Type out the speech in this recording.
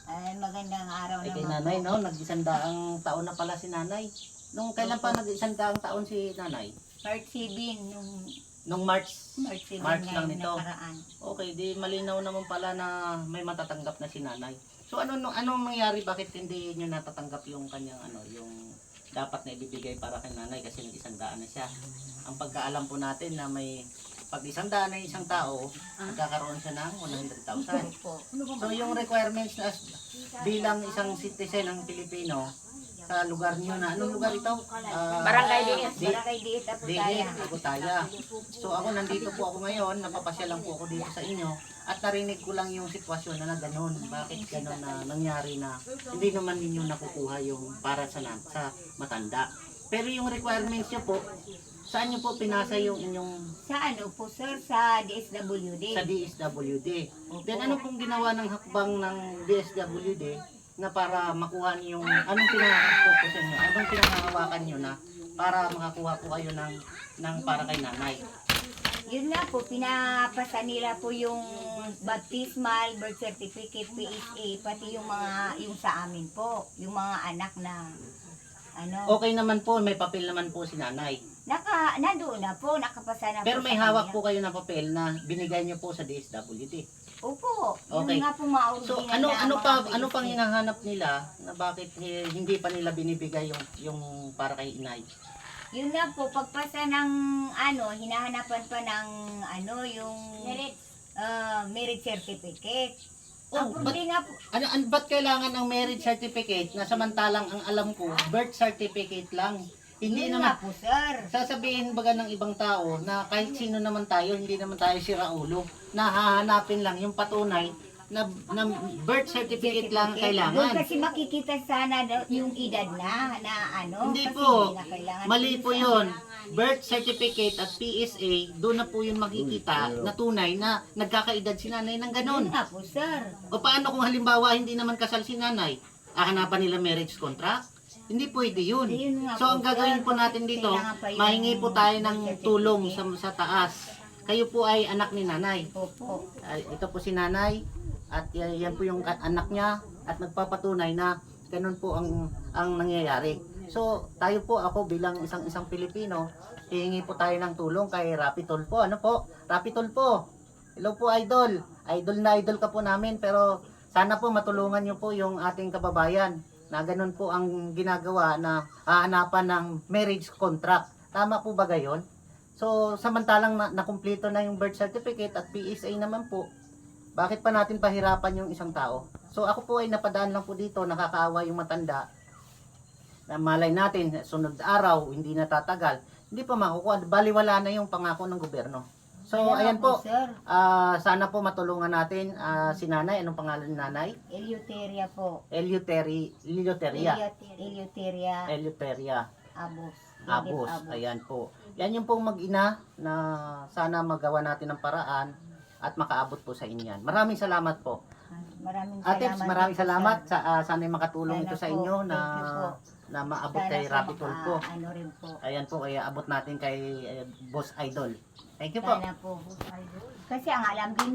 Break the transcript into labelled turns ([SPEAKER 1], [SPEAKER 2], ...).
[SPEAKER 1] Ay, magandang araw
[SPEAKER 2] Ay kay
[SPEAKER 1] naman
[SPEAKER 2] nanay,
[SPEAKER 1] po.
[SPEAKER 2] no? Nag-100 taon na pala si nanay. Nung kailan pa nag-100 taon si nanay?
[SPEAKER 1] Part 7 nung
[SPEAKER 2] Nung March.
[SPEAKER 1] March 7
[SPEAKER 2] March lang
[SPEAKER 1] ngayon
[SPEAKER 2] nito.
[SPEAKER 1] nakaraan.
[SPEAKER 2] Okay, di malinaw naman pala na may matatanggap na si nanay. So anong nangyari, bakit hindi niyo natatanggap yung kanyang yung dapat na ibibigay para kay nanay kasi nag-100 na siya. Ang pagkaalam po natin na may pag 100 na isang tao, magkakaroon siya ng 100,000.
[SPEAKER 1] Opo.
[SPEAKER 2] So yung requirements na bilang isang citizen ng Pilipino sa lugar niyo na, anong lugar ito?
[SPEAKER 1] Barangay Diit.
[SPEAKER 2] Di-
[SPEAKER 1] Barangay Diit Aputaya.
[SPEAKER 2] Aputaya. So ako nandito po ako ngayon, napapasya lang po ako dito sa inyo at narinig ko lang yung sitwasyon na ganun. Bakit ganun na nangyari na hindi naman ninyo nakukuha yung para sa matanda. Pero yung requirements niyo po, saan niyo po pinasa yung inyong
[SPEAKER 1] Sa ano po sir? Sa DSWD.
[SPEAKER 2] sa DSWD? Then ano pong ginawa ng hakbang ng DSWD na para makuha niyo yung anong pinaka-focus niyo? Anong pinangahawakan niyo na para makakuha po kayo ng para kay nanay?
[SPEAKER 1] Yun nga po, pinapasa nila po yung baptismal, birth certificate, PSA, pati yung sa amin po, yung mga anak na
[SPEAKER 2] Okay naman po, may papel naman po si nanay.
[SPEAKER 1] nandoon na po, nakapasa na
[SPEAKER 2] Pero
[SPEAKER 1] po
[SPEAKER 2] may
[SPEAKER 1] sa
[SPEAKER 2] hawak
[SPEAKER 1] kanila.
[SPEAKER 2] po kayo na papel na binigay niyo po sa DSWD.
[SPEAKER 1] Opo,
[SPEAKER 2] Okay.
[SPEAKER 1] yun nga po mga
[SPEAKER 2] So
[SPEAKER 1] original na
[SPEAKER 2] ano
[SPEAKER 1] mga
[SPEAKER 2] pang
[SPEAKER 1] PSA.
[SPEAKER 2] hinahanap nila na bakit hindi pa nila binibigay yung para kay inay?
[SPEAKER 1] Yun nga po, pagpasa ng hinahanapan pa ng yung marriage certificate. Ang
[SPEAKER 2] Oh,
[SPEAKER 1] problema nga po,
[SPEAKER 2] ba't kailangan ng marriage certificate na samantalang ang alam ko, birth certificate lang? Hindi
[SPEAKER 1] yun
[SPEAKER 2] naman,
[SPEAKER 1] nga po sir.
[SPEAKER 2] sasabihin baga ng ibang tao na kahit sino naman tayo, hindi naman tayo siraulo, na hahanapin lang yung patunay na birth certificate lang
[SPEAKER 1] Doon
[SPEAKER 2] kailangan.
[SPEAKER 1] kasi makikita sana yung edad na
[SPEAKER 2] Hindi
[SPEAKER 1] kasi
[SPEAKER 2] po.
[SPEAKER 1] hindi na kailangan
[SPEAKER 2] Mali po
[SPEAKER 1] isa.
[SPEAKER 2] yun. Birth certificate at PSA, doon na po yun makikita na tunay na nagkakaedad si nanay ng
[SPEAKER 1] Yun
[SPEAKER 2] ganon.
[SPEAKER 1] nga po sir.
[SPEAKER 2] O paano kung halimbawa hindi naman kasal si nanay? Hahanapan nila marriage contract? Hindi pwede yun.
[SPEAKER 1] Yun nga
[SPEAKER 2] So
[SPEAKER 1] po,
[SPEAKER 2] ang gagawin
[SPEAKER 1] sir.
[SPEAKER 2] po natin dito,
[SPEAKER 1] Kailangan pa yung
[SPEAKER 2] mahingi po tayo ng
[SPEAKER 1] birth
[SPEAKER 2] tulong
[SPEAKER 1] certificate.
[SPEAKER 2] sa taas. Kayo po ay anak ni nanay.
[SPEAKER 1] Opo.
[SPEAKER 2] Ito po si nanay at yan po yung anak niya at nagpapatunay na ganun po ang nangyayari. So tayo po, ako bilang isang Pilipino, hihingi po tayo ng tulong kay Rapi Tulfo. Ano po? Rapi Tulfo. Hello po idol. Idol na idol ka po namin pero sana po matulungan niyo po yung ating kababayan na ganun po ang ginagawa na hahanapan ng marriage contract. Tama po ba gayon? So samantalang nakumpleto na yung birth certificate at PSA naman po, bakit pa natin pahirapan yung isang tao? So ako po ay napadaan lang po dito, nakakaawa yung matanda. Na malay natin, sunod araw, hindi natatagal. Hindi pa makukuha, baliwala na yung pangako ng gobyerno. So
[SPEAKER 1] Kaya nga
[SPEAKER 2] ayan po,
[SPEAKER 1] sir.
[SPEAKER 2] sana po matulungan natin si nanay. Anong pangalan ni nanay?
[SPEAKER 1] Eleuteria po.
[SPEAKER 2] Eleuteria.
[SPEAKER 1] Eleuteria
[SPEAKER 2] Eleuteria
[SPEAKER 1] Abos.
[SPEAKER 2] Abos. Ayan po. Yan yung pong mag-ina na sana magawa natin ng paraan at makaabot po sa inyo yan. Maraming salamat po.
[SPEAKER 1] Maraming
[SPEAKER 2] Ate,
[SPEAKER 1] salamat.
[SPEAKER 2] maraming
[SPEAKER 1] po,
[SPEAKER 2] salamat.
[SPEAKER 1] sir.
[SPEAKER 2] Sana'y makatulong
[SPEAKER 1] Sana
[SPEAKER 2] ito sa
[SPEAKER 1] po.
[SPEAKER 2] inyo na
[SPEAKER 1] Thank you po.
[SPEAKER 2] na maabot
[SPEAKER 1] Sana
[SPEAKER 2] kay
[SPEAKER 1] po
[SPEAKER 2] Rapi Tulfo.
[SPEAKER 1] rin po.
[SPEAKER 2] Ayan po, kaya abot natin kay Boss Idol. Thank you po.
[SPEAKER 1] Sana po. Kasi ang alam din